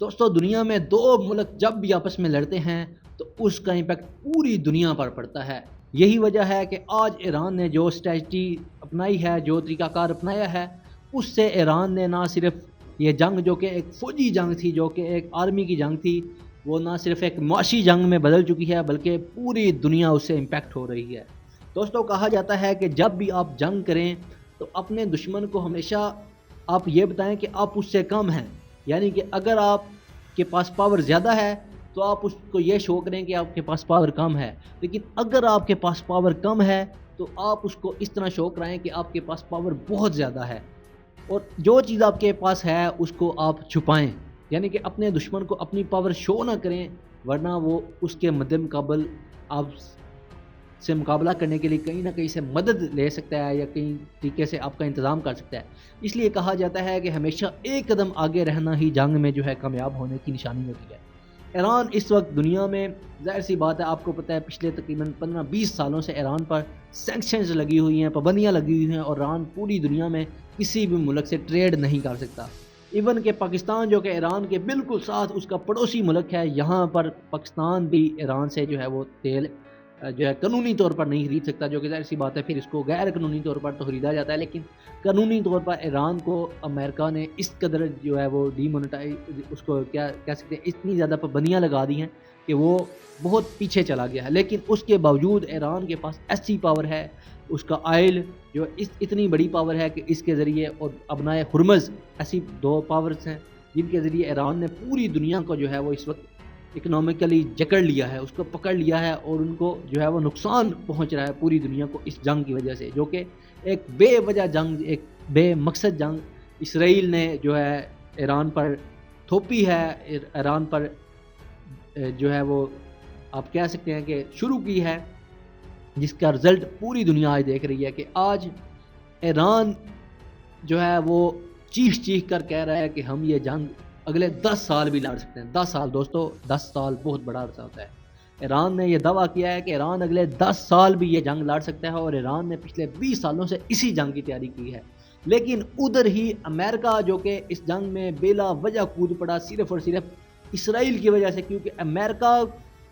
دوستوں دنیا میں دو ملک جب بھی آپس میں لڑتے ہیں تو اس کا امپیکٹ پوری دنیا پر پڑتا ہے. یہی وجہ ہے کہ آج ایران نے جو اسٹریٹجی اپنائی ہے، جو طریقہ کار اپنایا ہے، اس سے ایران نے نہ صرف یہ جنگ جو کہ ایک فوجی جنگ تھی، جو کہ ایک آرمی کی جنگ تھی، وہ نہ صرف ایک معاشی جنگ میں بدل چکی ہے بلکہ پوری دنیا اس سے امپیکٹ ہو رہی ہے. دوستوں کہا جاتا ہے کہ جب بھی آپ جنگ کریں تو اپنے دشمن کو ہمیشہ آپ یہ بتائیں کہ آپ اس سے کم ہیں. یعنی کہ اگر آپ کے پاس پاور زیادہ ہے تو آپ اس کو یہ شو کریں کہ آپ کے پاس پاور کم ہے، لیکن اگر آپ کے پاس پاور کم ہے تو آپ اس کو اس طرح شو کرائیں کہ آپ کے پاس پاور بہت زیادہ ہے، اور جو چیز آپ کے پاس ہے اس کو آپ چھپائیں. یعنی کہ اپنے دشمن کو اپنی پاور شو نہ کریں، ورنہ وہ اس کے مد مقابل آپ سے مقابلہ کرنے کے لیے کہیں نہ کہیں سے مدد لے سکتا ہے یا کہیں طریقے سے آپ کا انتظام کر سکتا ہے. اس لیے کہا جاتا ہے کہ ہمیشہ ایک قدم آگے رہنا ہی جنگ میں جو ہے کامیاب ہونے کی نشانی ہوتی ہے. ایران اس وقت دنیا میں، ظاہر سی بات ہے آپ کو پتہ ہے، پچھلے تقریباً 15-20 سالوں سے ایران پر سینکشنز لگی ہوئی ہیں، پابندیاں لگی ہوئی ہیں، اور ایران پوری دنیا میں کسی بھی ملک سے ٹریڈ نہیں کر سکتا. ایون کہ پاکستان جو کہ ایران کے بالکل ساتھ اس کا پڑوسی ملک ہے، یہاں پر پاکستان بھی ایران سے جو ہے وہ تیل جو ہے قانونی طور پر نہیں خرید سکتا، جو کہ ظاہر سی بات ہے، پھر اس کو غیر قانونی طور پر تو خریدا جاتا ہے، لیکن قانونی طور پر ایران کو امریکہ نے اس قدر جو ہے وہ ڈی مونیٹائز، اس کو کیا کہہ سکتے ہیں، اتنی زیادہ پابندیاں لگا دی ہیں کہ وہ بہت پیچھے چلا گیا ہے. لیکن اس کے باوجود ایران کے پاس ایسی پاور ہے، اس کا آئل جو اتنی بڑی پاور ہے کہ اس کے ذریعے، اور ابنائے ہرمز ایسی دو پاورز ہیں جن کے ذریعے ایران نے پوری دنیا کو جو ہے وہ اس وقت اکنامکلی جکڑ لیا ہے، اس کو پکڑ لیا ہے، اور ان کو جو ہے وہ نقصان پہنچ رہا ہے پوری دنیا کو اس جنگ کی وجہ سے، جو کہ ایک بے وجہ جنگ، ایک بے مقصد جنگ اسرائیل نے جو ہے ایران پر تھوپی ہے، ایران پر جو ہے وہ آپ کہہ سکتے ہیں کہ شروع کی ہے، جس کا رزلٹ پوری دنیا آج دیکھ رہی ہے کہ آج ایران جو ہے وہ چیخ کر کہہ رہا ہے کہ ہم یہ جنگ اگلے 10 سال بھی لڑ سکتے ہیں. 10 سال دوستو، 10 سال بہت بڑا عرصہ ہوتا ہے. ایران نے یہ دعویٰ کیا ہے کہ ایران اگلے 10 سال بھی یہ جنگ لڑ سکتا ہے، اور ایران نے پچھلے 20 سالوں سے اسی جنگ کی تیاری کی ہے. لیکن ادھر ہی امریکہ جو کہ اس جنگ میں بلا وجہ کود پڑا، صرف اور صرف اسرائیل کی وجہ سے، کیونکہ امریکہ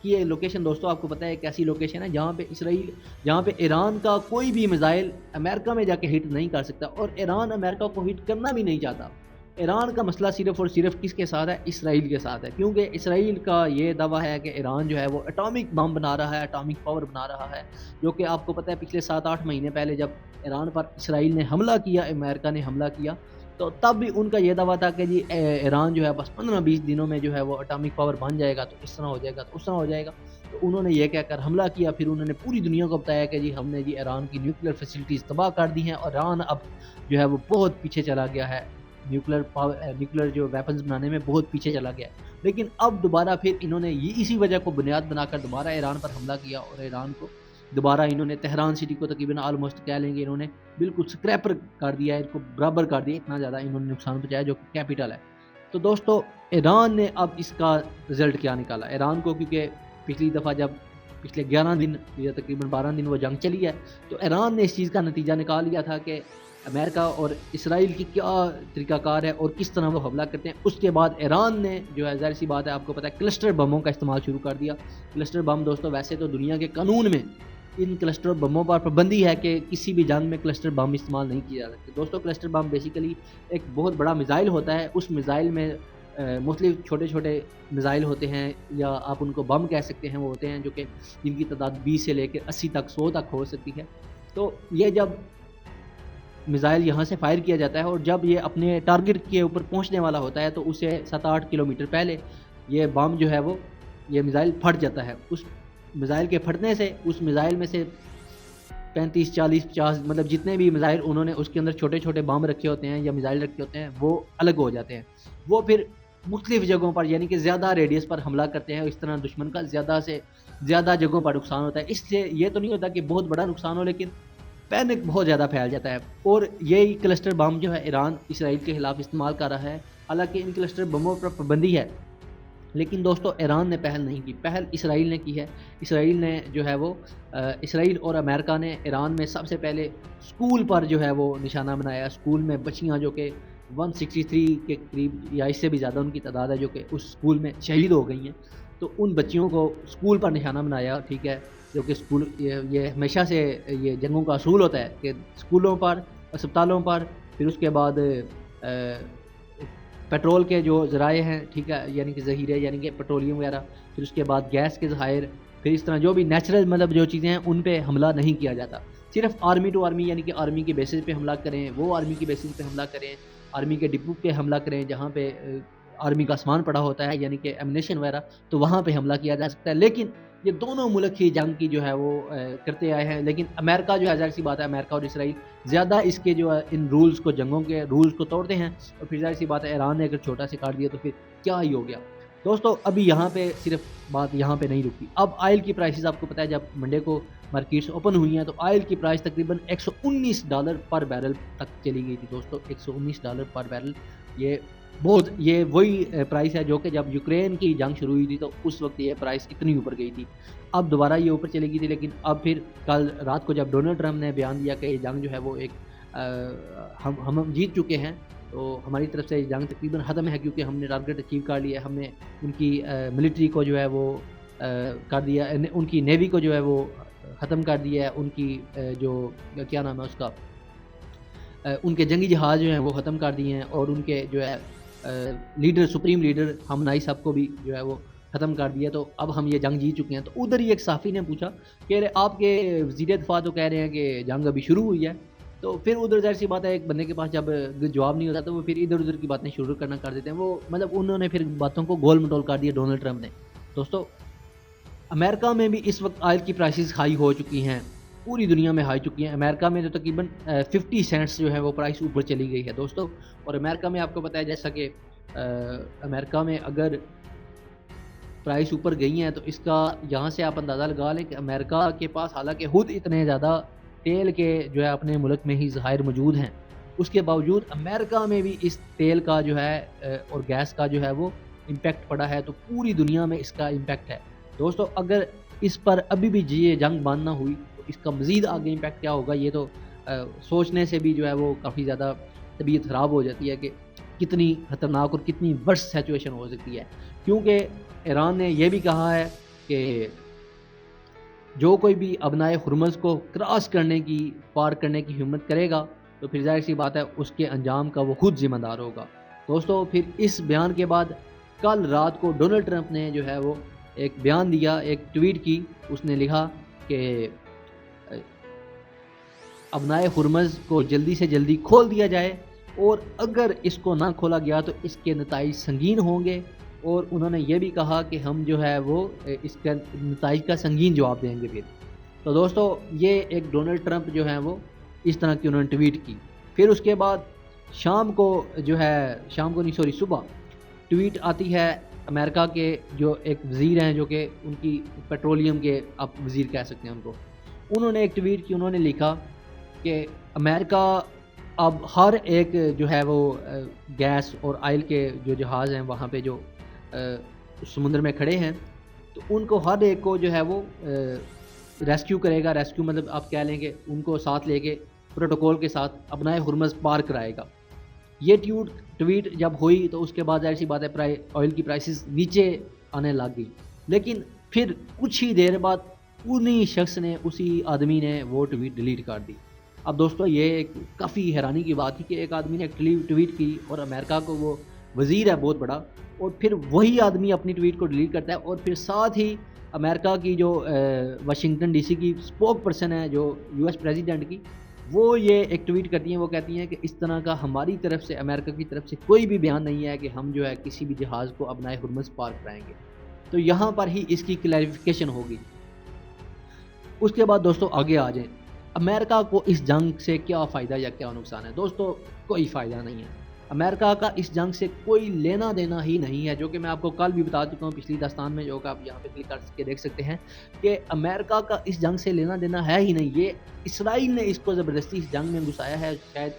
کی یہ لوکیشن دوستو آپ کو پتہ ہے ایک ایسی لوکیشن ہے جہاں پہ ایران کا کوئی بھی میزائل امریکہ میں جا کے ہٹ نہیں کر سکتا، اور ایران امریکہ کو ہٹ کرنا بھی نہیں چاہتا. ایران کا مسئلہ صرف اور صرف کس کے ساتھ ہے؟ اسرائیل کے ساتھ ہے، کیونکہ اسرائیل کا یہ دعویٰ ہے کہ ایران جو ہے وہ اٹامک بم بنا رہا ہے، اٹامک پاور بنا رہا ہے، جو کہ آپ کو پتہ ہے پچھلے 7-8 مہینے پہلے جب ایران پر اسرائیل نے حملہ کیا، امریکہ نے حملہ کیا، تو تب بھی ان کا یہ دعویٰ تھا کہ جی ایران جو ہے بس 15-20 دنوں میں جو ہے وہ اٹامک پاور بن جائے گا، تو اس طرح ہو جائے گا، تو اس طرح ہو جائے گا. تو انہوں نے یہ کہہ کر حملہ کیا، پھر انہوں نے پوری دنیا کو بتایا کہ جی ہم نے جی ایران کی نیوکلیر فیسلٹیز تباہ کر دی ہیں، اور ایران اب جو ہے وہ بہت پیچھے چلا گیا ہے، نیوکلیر جو ویپنز بنانے میں بہت پیچھے چلا گیا ہے. لیکن اب دوبارہ پھر انہوں نے اسی وجہ کو بنیاد بنا کر دوبارہ ایران پر حملہ کیا، اور ایران کو دوبارہ انہوں نے تہران سٹی کو تقریباً آلموسٹ کہہ لیں گے انہوں نے بالکل سکریپر کر دیا ہے، ان کو برابر کر دیا، اتنا زیادہ انہوں نے نقصان پہنچایا، جو کہ کیپٹل ہے. تو دوستو ایران نے اب اس کا رزلٹ کیا نکالا؟ ایران کو، کیونکہ پچھلی دفعہ جب پچھلے 11 دن یا تقریباً 12 دن وہ جنگ چلی ہے، تو ایران نے اس چیز کا نتیجہ نکال لیا تھا کہ امریکہ اور اسرائیل کی کیا طریقہ کار ہے اور کس طرح وہ حملہ کرتے ہیں. اس کے بعد ایران نے جو ہے، ظاہر سی بات ہے آپ کو پتہ ہے، کلسٹر بموں کا استعمال شروع کر دیا. کلسٹر بم دوستو ویسے تو دنیا کے قانون میں ان کلسٹر بموں پر پابندی ہے کہ کسی بھی جنگ میں کلسٹر بم استعمال نہیں کیا جا سکتے. دوستو کلسٹر بم بیسیکلی ایک بہت بڑا میزائل ہوتا ہے. اس میزائل میں مختلف چھوٹے چھوٹے میزائل ہوتے ہیں، یا آپ ان کو بم کہہ سکتے ہیں، وہ ہوتے ہیں جو کہ جن کی تعداد 20 سے لے کے 80 تک 100 تک ہو سکتی ہے. تو یہ جب میزائل یہاں سے فائر کیا جاتا ہے، اور جب یہ اپنے ٹارگٹ کے اوپر پہنچنے والا ہوتا ہے، تو اسے 7-8 کلومیٹر پہلے یہ بم جو ہے وہ، یہ میزائل پھٹ جاتا ہے. اس میزائل کے پھٹنے سے اس میزائل میں سے 35 40 50 مطلب جتنے بھی میزائل انہوں نے اس کے اندر چھوٹے چھوٹے بم رکھے ہوتے ہیں یا میزائل رکھے ہوتے ہیں، وہ الگ ہو جاتے ہیں. وہ پھر مختلف جگہوں پر، یعنی کہ زیادہ ریڈیس پر حملہ کرتے ہیں. اس طرح دشمن کا زیادہ سے زیادہ جگہوں پر نقصان ہوتا ہے. اس سے یہ تو نہیں ہوتا کہ بہت بڑا نقصان ہو، لیکن پینک بہت زیادہ پھیل جاتا ہے. اور یہی کلسٹر بم جو ہے ایران اسرائیل کے خلاف استعمال کر رہا ہے. حالانکہ ان کلسٹر بموں پر پابندی ہے، لیکن دوستو ایران نے پہل نہیں کی، پہل اسرائیل نے کی ہے. اسرائیل نے جو ہے وہ اسرائیل اور امریکہ نے ایران میں سب سے پہلے اسکول پر جو ہے وہ نشانہ بنایا. اسکول میں بچیاں جو کہ 163 کے قریب یا اس سے بھی زیادہ ان کی تعداد ہے جو کہ اس اسکول میں شہید ہو گئی ہیں. تو ان بچیوں کو اسکول پر نشانہ بنایا, ٹھیک ہے, جو کہ اسکول یہ ہمیشہ سے یہ جنگوں کا اصول ہوتا ہے کہ اسکولوں پر, اسپتالوں پر, پھر اس کے بعد پیٹرول کے جو ذرائع ہیں, ٹھیک ہے, یعنی کہ ذخیرے, یعنی کہ پیٹرولیم وغیرہ, پھر اس کے بعد گیس کے ذخائر, پھر اس طرح جو بھی نیچرل مطلب جو چیزیں ہیں ان پہ حملہ نہیں کیا جاتا. صرف آرمی ٹو آرمی, یعنی کہ آرمی کے بیسز پہ حملہ کریں, وہ آرمی کے بیسز پہ حملہ کریں, آرمی کے ڈپو پہ حملہ کریں جہاں پہ آرمی کا سامان پڑا ہوتا ہے, یعنی کہ ایمونیشن وغیرہ, تو وہاں پہ حملہ کیا جا سکتا ہے. لیکن یہ دونوں ملک ہی جنگ کی جو ہے وہ کرتے آئے ہیں. لیکن امریکہ جو ہے, ظاہر سی بات ہے, امریکہ اور اسرائیل زیادہ اس کے جو ان رولز کو, جنگوں کے رولز کو توڑتے ہیں. اور پھر ظاہر سی بات ہے ایران نے اگر چھوٹا سے کاٹ دیا تو پھر کیا ہی ہو گیا. دوستو ابھی یہاں پہ صرف بات یہاں پہ نہیں رکتی. اب آئل کی پرائسز آپ کو پتہ ہے, جب منڈے کو مارکیٹس اوپن ہوئی ہیں تو آئل کی پرائس تقریباً $119 پر بیرل تک چلی گئی تھی. دوستو $119 پر بیرل, یہ وہی پرائس ہے جو کہ جب یوکرین کی جنگ شروع ہوئی تھی تو اس وقت یہ پرائس اتنی اوپر گئی تھی. اب دوبارہ یہ اوپر چلی گئی تھی, لیکن اب پھر کل رات کو جب ڈونلڈ ٹرمپ نے بیان دیا کہ یہ جنگ جو ہے وہ ایک ہم جیت چکے ہیں, تو ہماری طرف سے یہ جنگ تقریباً ختم ہے کیونکہ ہم نے ٹارگیٹ اچیو کر لیا ہے. ہم نے ان کی ملٹری کو جو ہے وہ کر دیا, ان کی نیوی کو جو ہے وہ ختم کر دیا ہے, ان کی جو کیا نام ہے اس کا, ان کے جنگی جہاز جو ہیں وہ ختم کر دیے ہیں, اور ان کے جو ہے لیڈر, سپریم لیڈر خامنائی صاحب کو بھی جو ہے وہ ختم کر دیا. تو اب ہم یہ جنگ جیت چکے ہیں. تو ادھر ہی ایک صحافی نے پوچھا کہ آپ کے وزیر دفاع تو کہہ رہے ہیں کہ جنگ ابھی شروع ہوئی ہے. تو پھر ادھر ظاہر سی بات ہے, ایک بندے کے پاس جب جواب نہیں ہوتا تو وہ پھر ادھر ادھر کی باتیں شروع کرنا کر دیتے ہیں. وہ مطلب انہوں نے پھر باتوں کو گول مٹول کر دیا ڈونلڈ ٹرمپ نے. دوستو امریکہ میں بھی اس وقت آئل کی پرائسز ہائی ہو چکی ہیں, پوری دنیا میں ہائی چکی ہیں. امریکہ میں تو تقریباً 50 سینٹس جو ہے وہ پرائس اوپر چلی گئی ہے دوستو. اور امریکہ میں آپ کو پتہ ہے جیسا کہ امریکہ میں اگر پرائس اوپر گئی ہیں تو اس کا یہاں سے آپ اندازہ لگا لیں کہ امریکہ کے پاس حالانکہ خود اتنے زیادہ تیل کے جو ہے اپنے ملک میں ہی ذخائر موجود ہیں, اس کے باوجود امریکہ میں بھی اس تیل کا جو ہے اور گیس کا جو ہے وہ امپیکٹ پڑا ہے. تو پوری دنیا میں اس کا امپیکٹ ہے دوستو. اگر اس پر ابھی بھی یہ جنگ بند نہ ہوئی تو اس کا مزید آگے امپیکٹ کیا ہوگا, یہ تو سوچنے سے بھی جو ہے وہ کافی زیادہ طبیعت خراب ہو جاتی ہے کہ کتنی خطرناک اور کتنی ورس سچویشن ہو سکتی ہے. کیونکہ ایران نے یہ بھی کہا ہے کہ جو کوئی بھی ابنائے ہرمز کو کراس کرنے کی, پار کرنے کی ہمت کرے گا تو پھر ظاہر سی بات ہے اس کے انجام کا وہ خود ذمہ دار ہوگا. دوستو پھر اس بیان کے بعد کل رات کو ڈونلڈ ٹرمپ نے جو ہے وہ ایک بیان دیا, ایک ٹویٹ کی. اس نے لکھا کہ ابنائے ہرمز کو جلدی سے جلدی کھول دیا جائے, اور اگر اس کو نہ کھولا گیا تو اس کے نتائج سنگین ہوں گے. اور انہوں نے یہ بھی کہا کہ ہم جو ہے وہ اس کے نتائج کا سنگین جواب دیں گے پھر. تو دوستو یہ ایک ڈونلڈ ٹرمپ جو ہیں وہ اس طرح کی انہوں نے ٹویٹ کی. پھر اس کے بعد شام کو صبح ٹویٹ آتی ہے امریکہ کے جو ایک وزیر ہیں, جو کہ ان کی پیٹرولیم کے آپ وزیر کہہ سکتے ہیں ان کو. انہوں نے ایک ٹویٹ کی, انہوں نے لکھا کہ امریکہ اب ہر ایک جو ہے وہ گیس اور آئل کے جو جہاز ہیں وہاں پہ جو سمندر میں کھڑے ہیں, تو ان کو ہر ایک کو جو ہے وہ ریسکیو کرے گا. ریسکیو مطلب آپ کہہ لیں کہ ان کو ساتھ لے کے پروٹوکول کے ساتھ ابنائے ہرمز پار کرائے گا. یہ ٹویٹ جب ہوئی تو اس کے بعد ظاہر سی بات ہے آئل کی پرائسز نیچے آنے لگ گئی. لیکن پھر کچھ ہی دیر بعد انہی شخص نے, اسی آدمی نے وہ ٹویٹ ڈیلیٹ کر دی. اب دوستو یہ ایک کافی حیرانی کی بات تھی کہ ایک آدمی نے ایک ٹویٹ کی اور امریکہ کو وہ وزیر ہے بہت بڑا, اور پھر وہی آدمی اپنی ٹویٹ کو ڈیلیٹ کرتا ہے. اور پھر ساتھ ہی امریکہ کی جو واشنگٹن ڈی سی کی اسپوک پرسن ہے جو یو ایس پریزیڈنٹ کی, وہ یہ ایک ٹویٹ کرتی ہیں. وہ کہتی ہیں کہ اس طرح کا ہماری طرف سے, امریکہ کی طرف سے کوئی بھی بیان نہیں ہے کہ ہم جو ہے کسی بھی جہاز کو ابنائے ہرمز پار کرائیں گے. تو یہاں پر ہی اس کی کلیریفیکیشن ہوگی. اس کے بعد دوستو آگے آ جائیں, امریکہ کو اس جنگ سے کیا فائدہ یا کیا نقصان ہے. دوستو کوئی فائدہ نہیں ہے. امریکہ کا اس جنگ سے کوئی لینا دینا ہی نہیں ہے, جو کہ میں آپ کو کل بھی بتا چکا ہوں پچھلی داستان میں, جو کہ آپ یہاں پہ کلک کر کے دیکھ سکتے ہیں کہ امریکہ کا اس جنگ سے لینا دینا ہے ہی نہیں. یہ اسرائیل نے اس کو زبردستی اس جنگ میں گھسایا ہے, شاید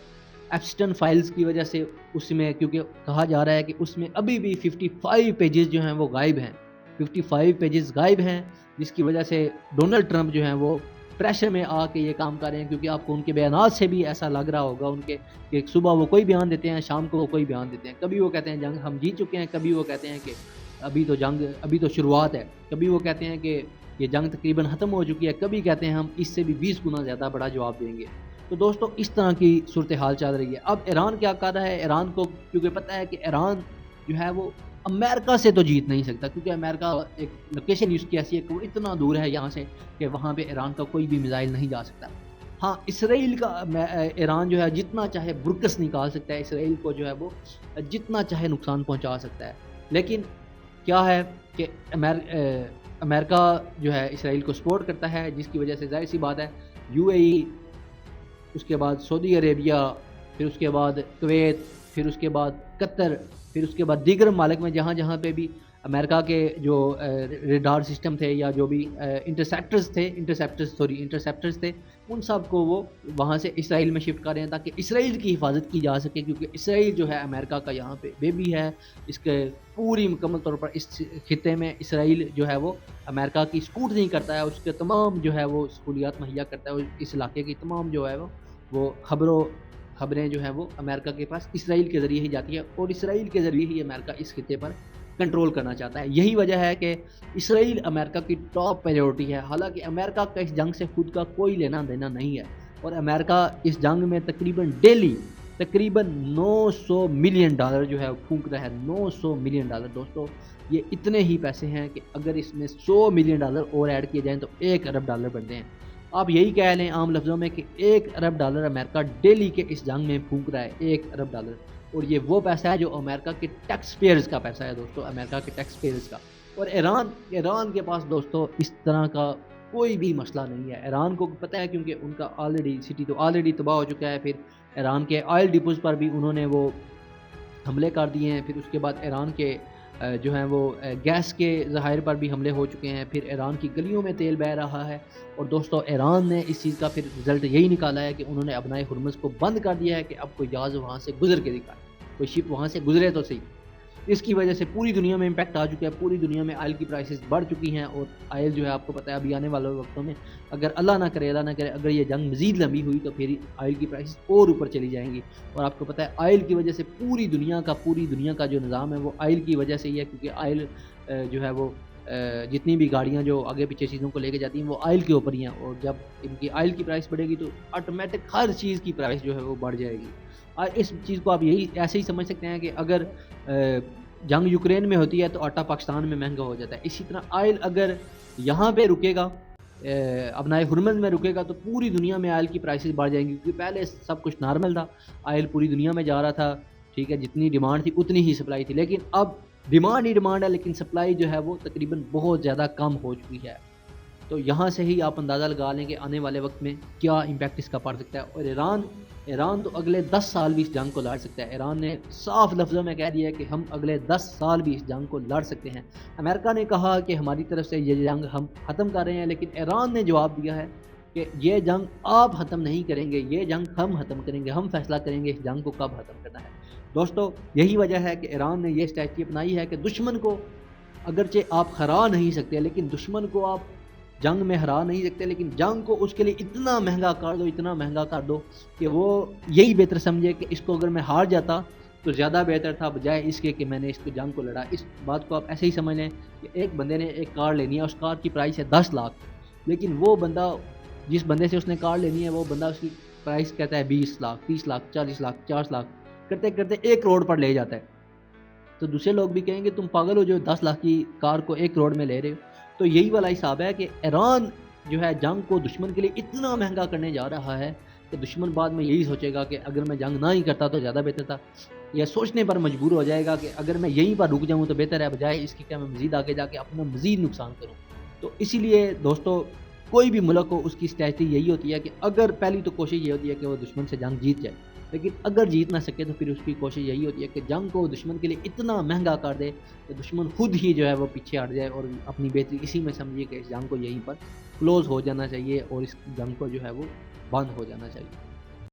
ایپسٹن فائلز کی وجہ سے. اس میں کیونکہ کہا جا رہا ہے کہ اس میں ابھی بھی 55 پیجز جو ہیں وہ غائب ہیں, 55 پیجز غائب ہیں, جس کی وجہ سے ڈونلڈ ٹرمپ جو ہیں وہ پریشر میں آ کے یہ کام کر رہے ہیں، کیونکہ آپ کو ان کے بیانات سے بھی ایسا لگ رہا ہوگا ان کے کہ صبح وہ کوئی بیان دیتے ہیں، شام کو وہ کوئی بیان دیتے ہیں. کبھی وہ کہتے ہیں جنگ ہم جیت چکے ہیں، کبھی وہ کہتے ہیں کہ ابھی تو شروعات ہے، کبھی وہ کہتے ہیں کہ یہ جنگ تقریباً ختم ہو چکی ہے، کبھی کہتے ہیں ہم اس سے بھی 20 گنا زیادہ بڑا جواب دیں گے. تو دوستو اس طرح کی صورتحال چل رہی ہے. اب ایران کیا کر رہا ہے؟ ایران کو کیونکہ پتہ ہے کہ ایران جو ہے وہ امریکہ سے تو جیت نہیں سکتا، کیونکہ امریکہ ایک لوکیشن اس کی ایسی ہے کہ وہ اتنا دور ہے یہاں سے کہ وہاں پہ ایران کا کوئی بھی میزائل نہیں جا سکتا. ہاں اسرائیل کا ایران جو ہے جتنا چاہے برکس نکال سکتا ہے، اسرائیل کو جو ہے وہ جتنا چاہے نقصان پہنچا سکتا ہے. لیکن کیا ہے کہ امریکہ جو ہے اسرائیل کو سپورٹ کرتا ہے، جس کی وجہ سے ظاہر سی بات ہے UAE، اس کے بعد سعودی عربیہ، پھر اس کے بعد کویت، پھر اس کے بعد قطر، پھر اس کے بعد دیگر ممالک میں جہاں جہاں پہ بھی امریکہ کے جو ریڈار سسٹم تھے یا جو بھی انٹرسیپٹرز تھے، ان سب کو وہ وہاں سے اسرائیل میں شفٹ کر رہے ہیں تاکہ اسرائیل کی حفاظت کی جا سکے، کیونکہ اسرائیل جو ہے امریکہ کا یہاں پہ بیبی ہے. اس کے پوری مکمل طور پر اس خطے میں اسرائیل جو ہے وہ امریکہ کی سپورٹ نہیں کرتا ہے، اس کے تمام جو ہے وہ سہولیات مہیا کرتا ہے. اس علاقے کی تمام جو ہے وہ خبریں جو ہیں وہ امریکہ کے پاس اسرائیل کے ذریعے ہی جاتی ہے، اور اسرائیل کے ذریعے ہی امریکہ اس خطے پر کنٹرول کرنا چاہتا ہے. یہی وجہ ہے کہ اسرائیل امریکہ کی ٹاپ پریورٹی ہے. حالانکہ امریکہ کا اس جنگ سے خود کا کوئی لینا دینا نہیں ہے، اور امریکہ اس جنگ میں تقریباً ڈیلی $900 ملین جو ہے پھونک رہا ہے. $900 ملین دوستو، یہ اتنے ہی پیسے ہیں کہ اگر اس میں $100 ملین اور ایڈ کیے جائیں تو $1 ارب بنتے ہیں. آپ یہی کہہ لیں عام لفظوں میں کہ $1 ارب امریکہ ڈیلی کے اس جنگ میں پھونک رہا ہے. $1 ارب، اور یہ وہ پیسہ ہے جو امریکہ کے ٹیکس پیئرز کا پیسہ ہے دوستو، امریکہ کے ٹیکس پیئرز کا. اور ایران کے پاس دوستو اس طرح کا کوئی بھی مسئلہ نہیں ہے. ایران کو پتہ ہے کیونکہ ان کا سٹی تو آلریڈی تباہ ہو چکا ہے. پھر ایران کے آئل ڈپوز پر بھی انہوں نے وہ حملے کر دیے ہیں. پھر اس کے بعد ایران کے جو ہیں وہ گیس کے ذخائر پر بھی حملے ہو چکے ہیں. پھر ایران کی گلیوں میں تیل بہہ رہا ہے. اور دوستو ایران نے اس چیز کا پھر رزلٹ یہی نکالا ہے کہ انہوں نے ابنائے ہرمز کو بند کر دیا ہے کہ اب کوئی جہاز وہاں سے گزر کے دکھائے، کوئی شپ وہاں سے گزرے تو صحیح. اس کی وجہ سے پوری دنیا میں امپیکٹ آ چکا ہے. پوری دنیا میں آئل کی پرائسز بڑھ چکی ہیں، اور آئل جو ہے آپ کو پتہ ہے ابھی آنے والے وقتوں میں اگر اللہ نہ کرے اگر یہ جنگ مزید لمبی ہوئی تو پھر آئل کی پرائسز اور اوپر چلی جائیں گی. اور آپ کو پتہ ہے آئل کی وجہ سے پوری دنیا کا جو نظام ہے وہ آئل کی وجہ سے ہی ہے، کیونکہ آئل جو ہے وہ جتنی بھی گاڑیاں جو آگے پیچھے چیزوں کو لے کے جاتی ہیں وہ آئل کے اوپر ہی ہیں. اور جب ان کی آئل کی پرائس بڑھے گی تو آٹومیٹک ہر چیز کی پرائس جو ہے وہ بڑھ جائے گی. اور اس چیز کو آپ ایسے ہی سمجھ سکتے ہیں کہ اگر جنگ یوکرین میں ہوتی ہے تو آٹا پاکستان میں مہنگا ہو جاتا ہے. اسی طرح آئل اگر یہاں پہ رکے گا، ابنائے ہرمز میں رکے گا، تو پوری دنیا میں آئل کی پرائسز بڑھ جائیں گی. کیونکہ پہلے سب کچھ نارمل تھا، آئل پوری دنیا میں جا رہا تھا، ٹھیک ہے، جتنی ڈیمانڈ تھی اتنی ہی سپلائی تھی. لیکن اب ڈیمانڈ ہے، لیکن سپلائی جو ہے وہ تقریباً بہت زیادہ کم ہو چکی ہے. تو یہاں سے ہی آپ اندازہ لگا لیں کہ آنے والے وقت میں کیا امپیکٹ اس کا پڑ سکتا ہے. اور ایران تو اگلے 10 سال بھی اس جنگ کو لڑ سکتا ہے. ایران نے صاف لفظوں میں کہہ دیا ہے کہ ہم اگلے 10 سال بھی اس جنگ کو لڑ سکتے ہیں. امریکہ نے کہا کہ ہماری طرف سے یہ جنگ ہم ختم کر رہے ہیں، لیکن ایران نے جواب دیا ہے کہ یہ جنگ آپ ختم نہیں کریں گے، یہ جنگ ہم ختم کریں گے، ہم فیصلہ کریں گے اس جنگ کو کب ختم کرنا ہے. دوستو یہی وجہ ہے کہ ایران نے یہ اسٹریٹجی اپنائی ہے کہ دشمن کو اگرچہ آپ ہرا نہیں سکتے، لیکن دشمن کو آپ جنگ میں ہرا نہیں سکتے، لیکن جنگ کو اس کے لیے اتنا مہنگا کر دو کہ وہ یہی بہتر سمجھے کہ اس کو اگر میں ہار جاتا تو زیادہ بہتر تھا بجائے اس کے کہ میں نے اس کو جنگ کو لڑا. اس بات کو آپ ایسے ہی سمجھ لیں کہ ایک بندے نے ایک کار لینی ہے، اس کار کی پرائس ہے 10 لاکھ، لیکن وہ بندہ جس بندے سے اس نے کار لینی ہے وہ بندہ اس کی پرائس کہتا ہے 20 لاکھ 30 لاکھ 40 لاکھ 50 لاکھ، کرتے کرتے 1 کروڑ پر لے جاتا ہے. تو دوسرے لوگ بھی کہیں گے تم پاگل ہو جو 10 لاکھ کی کار کو 1 کروڑ میں لے رہے ہو. تو یہی والا حساب ہے کہ ایران جو ہے جنگ کو دشمن کے لیے اتنا مہنگا کرنے جا رہا ہے کہ دشمن بعد میں یہی سوچے گا کہ اگر میں جنگ نہ ہی کرتا تو زیادہ بہتر تھا، یا سوچنے پر مجبور ہو جائے گا کہ اگر میں یہیں پر رک جاؤں تو بہتر ہے بجائے اس کی کہ میں مزید آگے جا کے اپنا مزید نقصان کروں. تو اسی لیے دوستو کوئی بھی ملک ہو اس کی اسٹریٹجی یہی ہوتی ہے کہ اگر پہلی تو کوشش یہ ہوتی ہے کہ وہ دشمن سے جنگ جیت جائے، لیکن اگر جیت نہ سکے تو پھر اس کی کوشش یہی ہوتی ہے کہ جنگ کو دشمن کے لیے اتنا مہنگا کر دے کہ دشمن خود ہی جو ہے وہ پیچھے ہٹ جائے اور اپنی بہتری اسی میں سمجھیے کہ اس جنگ کو یہیں پر کلوز ہو جانا چاہیے اور اس جنگ کو جو ہے وہ بند ہو جانا چاہیے.